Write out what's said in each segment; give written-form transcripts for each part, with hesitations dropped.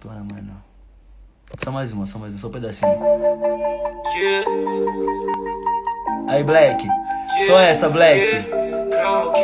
Bora, mano. Só mais uma, só um pedacinho. Yeah, Aí, Black. Só essa, Black. Krauk,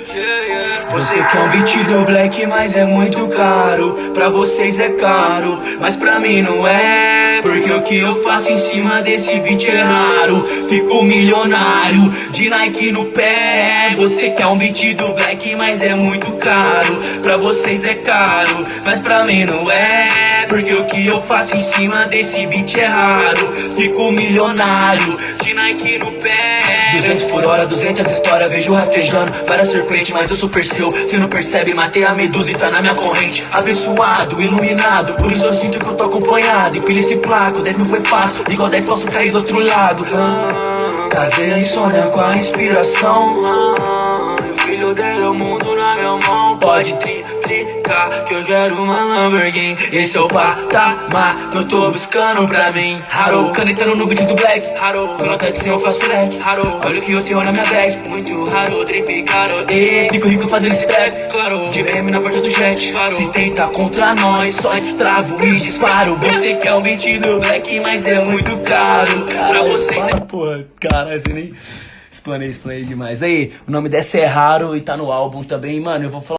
Yeah. Você quer um beat do Black, mas é muito caro. Pra vocês é caro, mas pra mim não é. Porque o que eu faço em cima desse beat é raro. Fico milionário, de Nike no pé. Você quer um beat do Black, mas é muito caro. Pra vocês é caro, mas pra mim não é. Porque o que eu faço em cima desse beat é raro. Fico milionário, de Nike no pé. 200 por hora, 200 histórias, vejo rastejando várias serpentes, mas eu sou Perseu. Cê não percebe, matei a medusa e tá na minha corrente. Abençoado, iluminado, por isso eu sinto que eu tô acompanhado. Empilha esse placo, 10 mil foi fácil, igual 10 posso cair do outro lado. Casei a insônia com a inspiração. Meu filho dele, o mundo na minha mão. Pode triplicar, que eu quero uma Lamborghini. Esse é o patamar que eu tô buscando pra mim. Haro, canetando no beat do Black. Haro, com nota de 100 eu faço leque. Haro, olha o que eu tenho na minha bag. Muito raro, triplicaro. Fico rico fazendo esse trap, claro. De BM na porta do jet, claro. Se tenta contra nós, só destravo e disparo. Você quer o beat do Black, mas é muito caro. Pra vocês é... Porra, cara, você nem... Explanei demais. Aí, o nome dessa é Raro e tá no álbum também. Mano, eu vou falar...